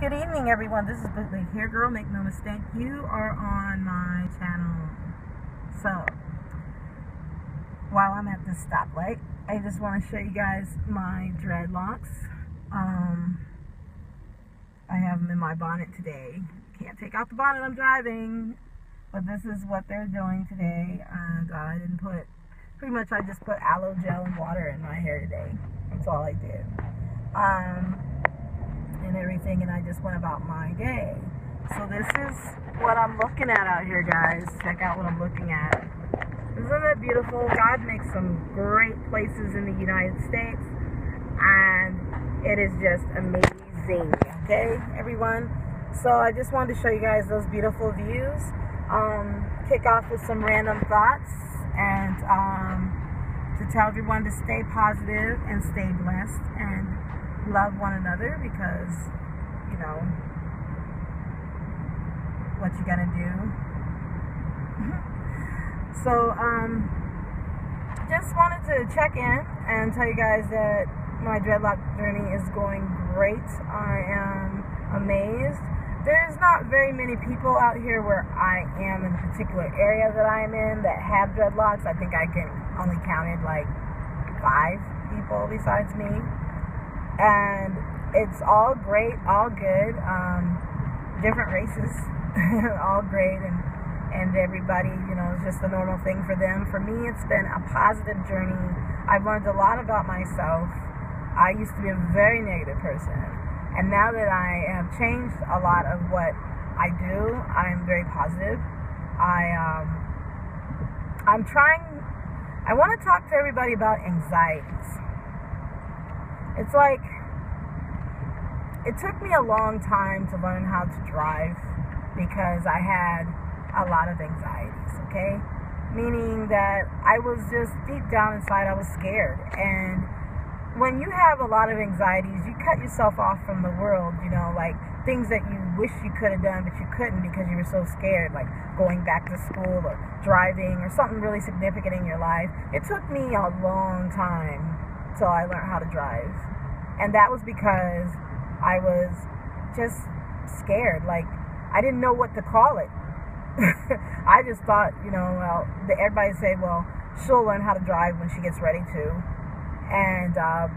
Good evening, everyone. This is Bootleg Hair Girl. Make no mistake, you are on my channel. So, while I'm at this stoplight, I just want to show you guys my dreadlocks. I have them in my bonnet today. Can't take out the bonnet, I'm driving. But this is what they're doing today. And I didn't put, pretty much I just put aloe gel and water in my hair today. That's all I did. And everything, and I just went about my day. So this is what I'm looking at out here, guys. Check out what I'm looking at. Isn't it beautiful? God makes some great places in the United States, and it is just amazing. Okay, everyone? So I just wanted to show you guys those beautiful views. Kick off with some random thoughts, and to tell everyone to stay positive and stay blessed and love one another, because you know what you gotta do. So just wanted to check in and tell you guys that my dreadlock journey is going great. I am amazed. There's not very many people out here where I am in the particular area that I am in that have dreadlocks. I think I can only counted like 5 people besides me. And it's all great, all good, different races, all great, and everybody, you know, it's just a normal thing for them. For me, it's been a positive journey. I've learned a lot about myself. I used to be a very negative person, and now that I have changed a lot of what I do, I'm very positive. I want to talk to everybody about anxieties. It's like, it took me a long time to learn how to drive because I had a lot of anxieties, okay? Meaning that I was just deep down inside, I was scared. And when you have a lot of anxieties, you cut yourself off from the world, you know, like things that you wish you could have done but you couldn't because you were so scared, like going back to school or driving or something really significant in your life. It took me a long time till I learned how to drive. And that was because I was just scared. Like, I didn't know what to call it. I just thought, you know, well, everybody say, well, she'll learn how to drive when she gets ready to. And I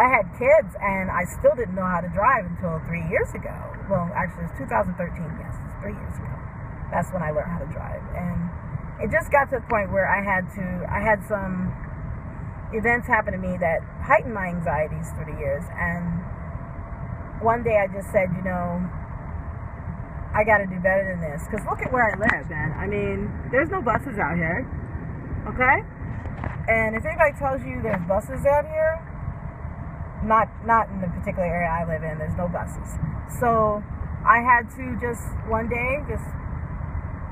had kids, and I still didn't know how to drive until 3 years ago. Well, actually, it's 2013, yes, it's 3 years ago. That's when I learned how to drive. And it just got to the point where I had some events happen to me that heightened my anxieties through the years. And one day I just said, you know, I got to do better than this. Because look at where I live, man. I mean, there's no buses out here, okay? And if anybody tells you there's buses out here, not in the particular area I live in, there's no buses. So I had to just one day,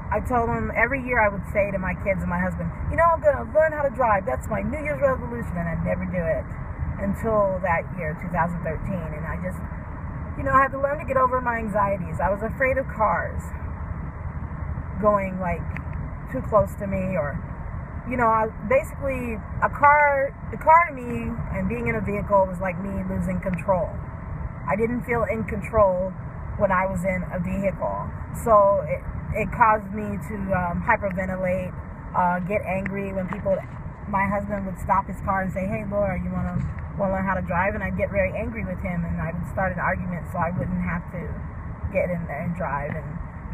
I told them every year I would say to my kids and my husband, you know, I'm going to learn how to drive. That's my New Year's resolution. And I'd never do it until that year, 2013. And I just, you know, I had to learn to get over my anxieties. I was afraid of cars going like too close to me, or, you know, basically the car to me and being in a vehicle was like me losing control. I didn't feel in control when I was in a vehicle. So it caused me to hyperventilate, get angry when my husband would stop his car and say, hey, Laura, you want to learn how to drive? And I'd get very angry with him, and I would start an argument so I wouldn't have to get in there and drive. And,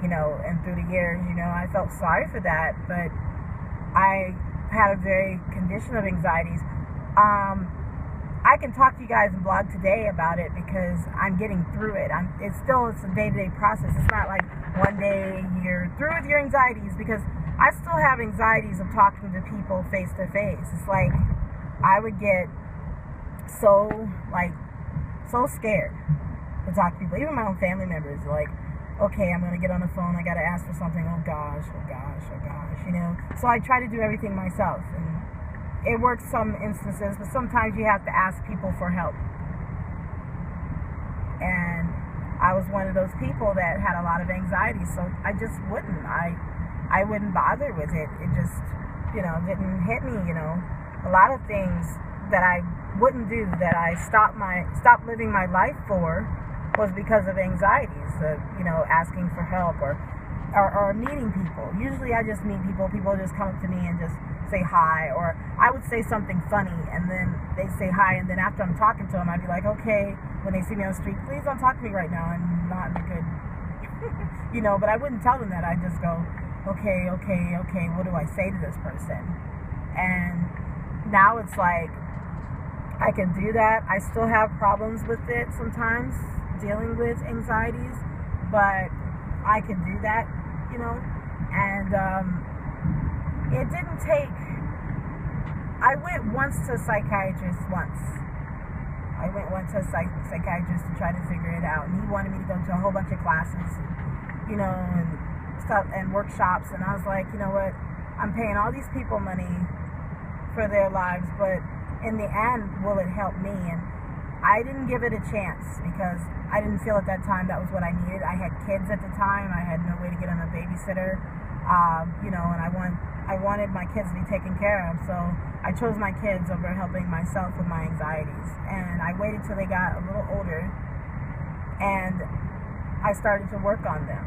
you know, and through the years, you know, I felt sorry for that, but I had a very condition of anxieties. I can talk to you guys and blog today about it because I'm getting through it. It's a day-to-day process. It's not like one day you're through with your anxieties, because I still have anxieties of talking to people face to face. It's like I would get so scared to talk to people. Even my own family members are like, okay, I'm going to get on the phone. I got to ask for something. Oh gosh, you know. So I try to do everything myself, and it works some instances, but sometimes you have to ask people for help. And I was one of those people that had a lot of anxiety, so I just wouldn't. I wouldn't bother with it. It just, you know, didn't hit me, you know. A lot of things that I wouldn't do, that I stopped living my life for, was because of anxieties, asking for help or meeting people. Usually I just meet people. People just come up to me and just say hi, or I would say something funny and then they say hi, and then after I'm talking to them, I'd be like, okay, when they see me on the street, please don't talk to me right now. I'm not in a good, but I wouldn't tell them that. I'd just go, okay, what do I say to this person? And now it's like, I can do that. I still have problems with it sometimes, dealing with anxieties, but I can do that, and it didn't take, I went once to a psychiatrist once. I went once to a psychiatrist to try to figure it out, and he wanted me to go to a whole bunch of classes, and stuff and workshops, and I was like, you know what, I'm paying all these people money for their lives, but in the end, will it help me? And I didn't give it a chance because I didn't feel at that time that was what I needed. I had kids at the time. I had no way to get them a babysitter, and I wanted my kids to be taken care of. So I chose my kids over helping myself with my anxieties. And I waited till they got a little older, and I started to work on them.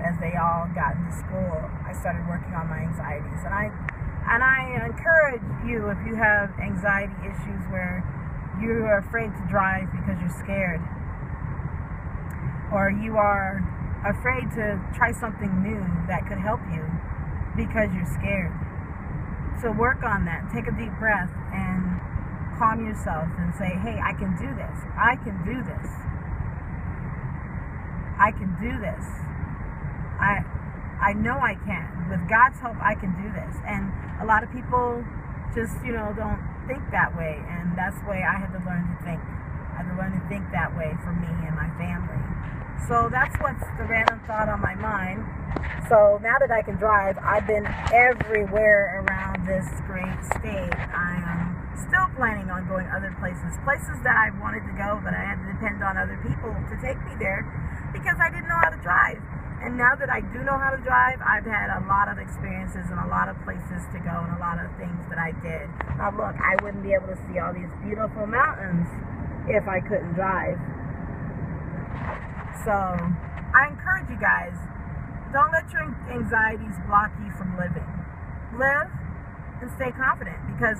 As they all got into school, I started working on my anxieties. And I encourage you, if you have anxiety issues where you are afraid to drive because you're scared, or you are afraid to try something new that could help you because you're scared. So work on that. Take a deep breath and calm yourself and say, hey, I can do this. I can do this. I can do this. I know I can. With God's help, I can do this. And a lot of people just, don't think that way. And that's the way I had to learn to think. I had to learn to think that way for me and my family. So that's what's the random thought on my mind. So now that I can drive, I've been everywhere around this great state. I am still planning on going other places that I wanted to go, but I had to depend on other people to take me there because I didn't know how to drive. And now that I do know how to drive, I've had a lot of experiences and a lot of places to go and a lot of things that I did. Now look, I wouldn't be able to see all these beautiful mountains if I couldn't drive. So I encourage you guys, don't let your anxieties block you from living. Live and stay confident, because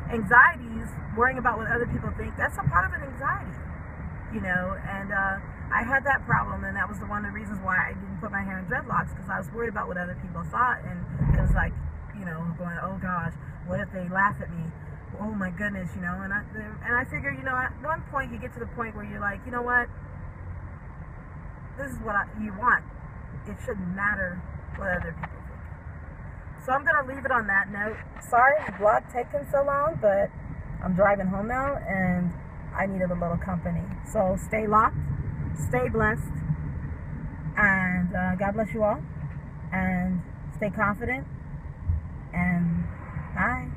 anxieties, worrying about what other people think, that's a part of an anxiety, and I had that problem, and that was one of the reasons why I didn't put my hair in dreadlocks, because I was worried about what other people thought, and it was like, going, oh gosh, what if they laugh at me? Oh my goodness, and I figure, at one point you get to the point where you're like, you know what, this is what you want. It shouldn't matter what other people think. So I'm going to leave it on that note. Sorry the vlog taking so long, but I'm driving home now, and I needed a little company. So stay locked, stay blessed, and God bless you all, and stay confident, and bye.